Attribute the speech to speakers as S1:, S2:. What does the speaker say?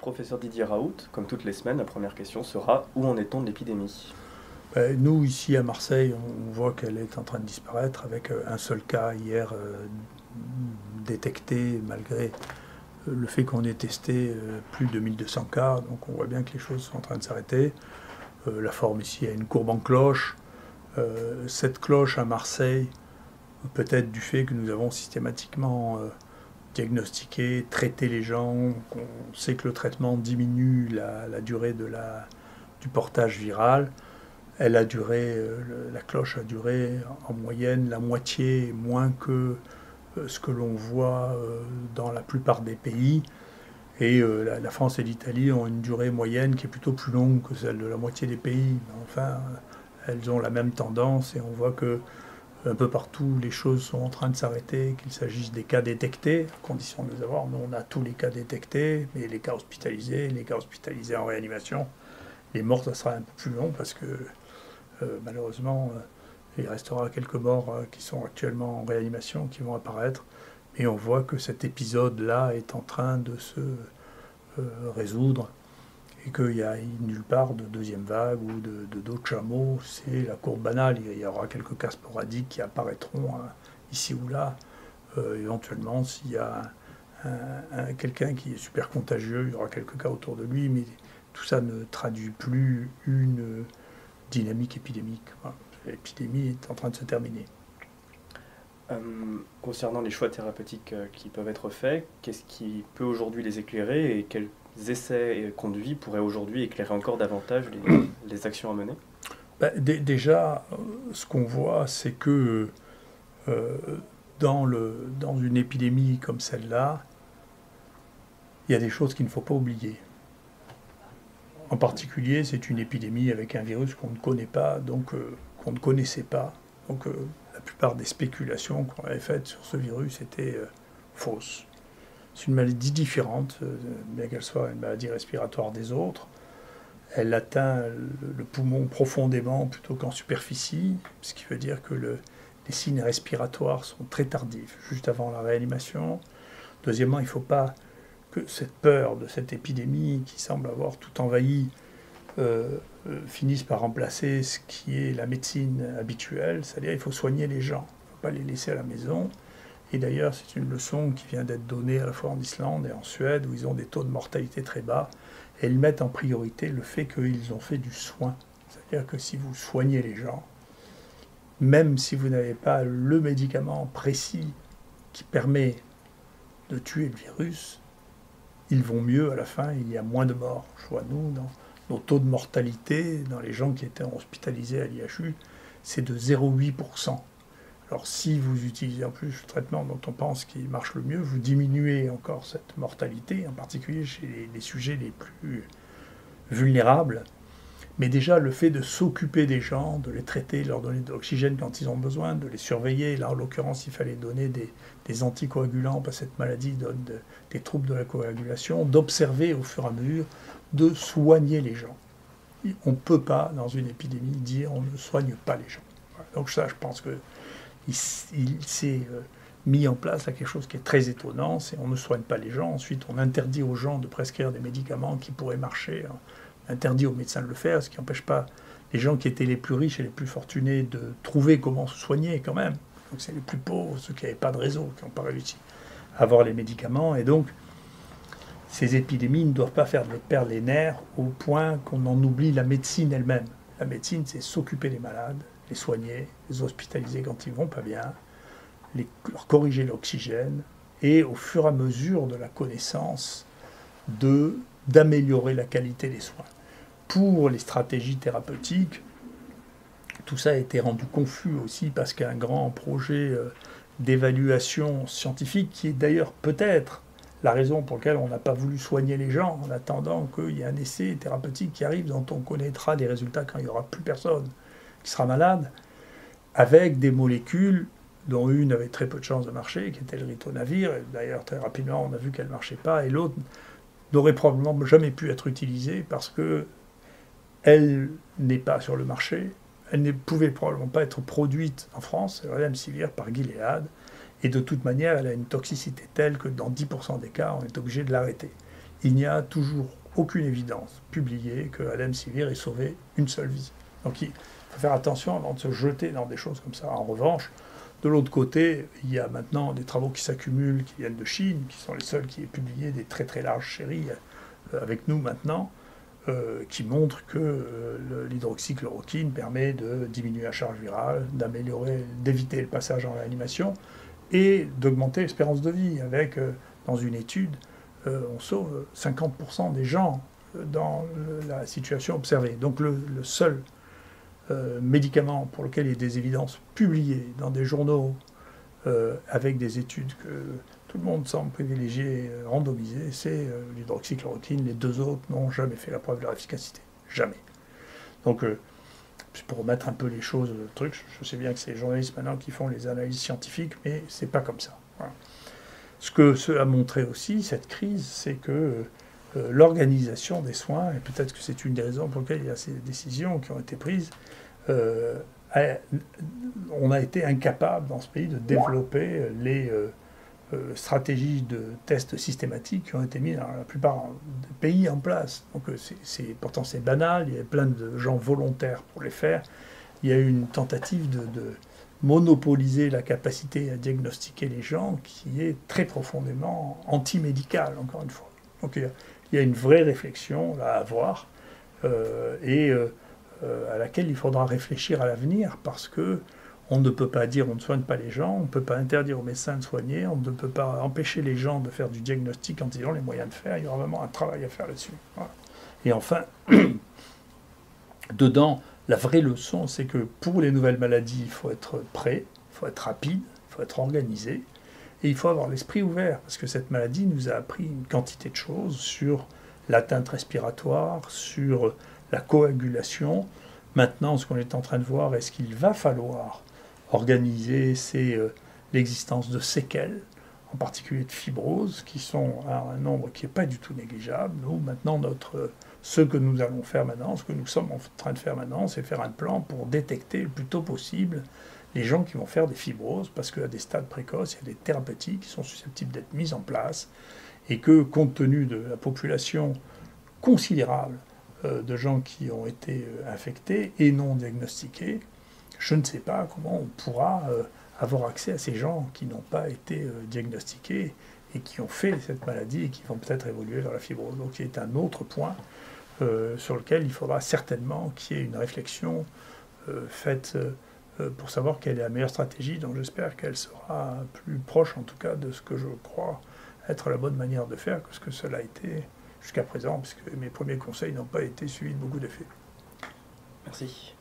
S1: Professeur Didier Raoult, comme toutes les semaines, la première question sera où en est-on de l'épidémie?
S2: Nous, ici à Marseille, on voit qu'elle est en train de disparaître avec un seul cas hier détecté, malgré le fait qu'on ait testé plus de 1200 cas. Donc on voit bien que les choses sont en train de s'arrêter. La forme ici a une courbe en cloche. Cette cloche à Marseille, peut-être du fait que nous avons systématiquement diagnostiqué, traité les gens, qu'on sait que le traitement diminue la durée du portage viral. Elle a duré, la cloche a duré en moyenne la moitié moins que ce que l'on voit dans la plupart des pays. Et la France et l'Italie ont une durée moyenne qui est plutôt plus longue que celle de la moitié des pays. Enfin, elles ont la même tendance et on voit que un peu partout les choses sont en train de s'arrêter, qu'il s'agisse des cas détectés, à condition de les avoir. Nous, on a tous les cas détectés, mais les cas hospitalisés en réanimation. Les morts, ça sera un peu plus long parce que malheureusement, il restera quelques morts qui sont actuellement en réanimation, qui vont apparaître. Et on voit que cet épisode-là est en train de se résoudre et qu'il n'y a nulle part de deuxième vague ou d'autres chameaux. C'est la courbe banale. Il y aura quelques cas sporadiques qui apparaîtront ici ou là. Éventuellement, s'il y a quelqu'un qui est super contagieux, il y aura quelques cas autour de lui, mais tout ça ne traduit plus une dynamique épidémique. Voilà. L'épidémie est en train de se terminer.
S1: Concernant les choix thérapeutiques qui peuvent être faits, qu'est-ce qui peut aujourd'hui les éclairer et quels essais et conduits pourraient aujourd'hui éclairer encore davantage les actions à mener?
S2: Déjà, ce qu'on voit, c'est que dans une épidémie comme celle-là, il y a des choses qu'il ne faut pas oublier. En particulier, c'est une épidémie avec un virus qu'on ne connaît pas, donc qu'on ne connaissait pas. Donc la plupart des spéculations qu'on avait faites sur ce virus étaient fausses. C'est une maladie différente, bien qu'elle soit une maladie respiratoire des autres. Elle atteint le poumon profondément plutôt qu'en superficie, ce qui veut dire que les signes respiratoires sont très tardifs, juste avant la réanimation. Deuxièmement, il ne faut pas que cette peur de cette épidémie qui semble avoir tout envahi finisse par remplacer ce qui est la médecine habituelle, c'est-à-dire il faut soigner les gens, il ne faut pas les laisser à la maison. Et d'ailleurs, c'est une leçon qui vient d'être donnée à la fois en Islande et en Suède, où ils ont des taux de mortalité très bas, et ils mettent en priorité le fait qu'ils ont fait du soin. C'est-à-dire que si vous soignez les gens, même si vous n'avez pas le médicament précis qui permet de tuer le virus, ils vont mieux à la fin, il y a moins de morts. Je vois, nous, dans nos taux de mortalité, dans les gens qui étaient hospitalisés à l'IHU, c'est de 0,8%. Alors si vous utilisez en plus le traitement dont on pense qu'il marche le mieux, vous diminuez encore cette mortalité, en particulier chez les sujets les plus vulnérables. Mais déjà, le fait de s'occuper des gens, de les traiter, de leur donner de l'oxygène quand ils ont besoin, de les surveiller, là en l'occurrence il fallait donner des anticoagulants parce que cette maladie donne des troubles de la coagulation, d'observer au fur et à mesure, de soigner les gens. On ne peut pas, dans une épidémie, dire on ne soigne pas les gens. Voilà. Donc ça, je pense qu'il s'est mis en place là, quelque chose qui est très étonnant, c'est on ne soigne pas les gens, ensuite on interdit aux gens de prescrire des médicaments qui pourraient marcher, interdit aux médecins de le faire, ce qui n'empêche pas les gens qui étaient les plus riches et les plus fortunés de trouver comment se soigner quand même. Donc c'est les plus pauvres, ceux qui n'avaient pas de réseau, qui n'ont pas réussi à avoir les médicaments. Et donc, ces épidémies ne doivent pas faire perdre les nerfs au point qu'on en oublie la médecine elle-même. La médecine, c'est s'occuper des malades, les soigner, les hospitaliser quand ils ne vont pas bien, leur corriger l'oxygène, et au fur et à mesure de la connaissance, d'améliorer la qualité des soins. Pour les stratégies thérapeutiques, tout ça a été rendu confus aussi parce qu'un grand projet d'évaluation scientifique, qui est d'ailleurs peut-être la raison pour laquelle on n'a pas voulu soigner les gens en attendant qu'il y ait un essai thérapeutique qui arrive dont on connaîtra les résultats quand il n'y aura plus personne qui sera malade, avec des molécules dont une avait très peu de chances de marcher, qui était le ritonavir, et d'ailleurs très rapidement on a vu qu'elle ne marchait pas, et l'autre n'aurait probablement jamais pu être utilisée parce qu'elle n'est pas sur le marché, elle ne pouvait probablement pas être produite en France, le remdesivir par Gilead, et de toute manière elle a une toxicité telle que dans 10% des cas on est obligé de l'arrêter. Il n'y a toujours aucune évidence publiée que Alem-Sivir ait sauvé une seule vie. Donc il faut faire attention avant de se jeter dans des choses comme ça. En revanche, de l'autre côté, il y a maintenant des travaux qui s'accumulent, qui viennent de Chine, qui sont les seuls qui aient publié des très très larges séries avec nous maintenant, qui montrent que l'hydroxychloroquine permet de diminuer la charge virale, d'éviter le passage en réanimation et d'augmenter l'espérance de vie. Avec, dans une étude, on sauve 50% des gens dans la situation observée. Donc le seul médicament pour lequel il y a des évidences publiées dans des journaux avec des études que tout le monde semble privilégier, randomiser, c'est l'hydroxychloroquine. Les deux autres n'ont jamais fait la preuve de leur efficacité. Jamais. Donc, pour remettre un peu les choses, je sais bien que c'est les journalistes maintenant qui font les analyses scientifiques, mais c'est pas comme ça. Voilà. Ce que cela a montré aussi, cette crise, c'est que l'organisation des soins, et peut-être que c'est une des raisons pour lesquelles il y a ces décisions qui ont été prises, on a été incapable dans ce pays de développer les stratégies de tests systématiques qui ont été mises dans la plupart des pays en place. Donc pourtant c'est banal, il y a plein de gens volontaires pour les faire. Il y a eu une tentative de monopoliser la capacité à diagnostiquer les gens qui est très profondément anti-médicale, encore une fois. Donc il y a une vraie réflexion là, à avoir à laquelle il faudra réfléchir à l'avenir, parce que on ne peut pas dire on ne soigne pas les gens, on ne peut pas interdire aux médecins de soigner, on ne peut pas empêcher les gens de faire du diagnostic quand ils ont les moyens de faire. Il y aura vraiment un travail à faire là-dessus. Voilà. Et enfin, dedans, la vraie leçon, c'est que pour les nouvelles maladies, il faut être prêt, il faut être rapide, il faut être organisé, et il faut avoir l'esprit ouvert, parce que cette maladie nous a appris une quantité de choses sur l'atteinte respiratoire, sur la coagulation. Maintenant, ce qu'on est en train de voir, est-ce qu'il va falloir organiser l'existence de séquelles, en particulier de fibrose, qui sont à un nombre qui n'est pas du tout négligeable. Nous, maintenant, ce que nous allons faire maintenant, ce que nous sommes en train de faire maintenant, c'est faire un plan pour détecter le plus tôt possible les gens qui vont faire des fibroses, parce qu'à des stades précoces, il y a des thérapeutiques qui sont susceptibles d'être mises en place, et que, compte tenu de la population considérable de gens qui ont été infectés et non diagnostiqués, je ne sais pas comment on pourra avoir accès à ces gens qui n'ont pas été diagnostiqués et qui ont fait cette maladie et qui vont peut-être évoluer vers la fibrose. Donc c'est un autre point sur lequel il faudra certainement qu'il y ait une réflexion faite pour savoir quelle est la meilleure stratégie. Donc j'espère qu'elle sera plus proche en tout cas de ce que je crois être la bonne manière de faire que ce que cela a été jusqu'à présent, puisque mes premiers conseils n'ont pas été suivis de beaucoup d'effets.
S1: Merci.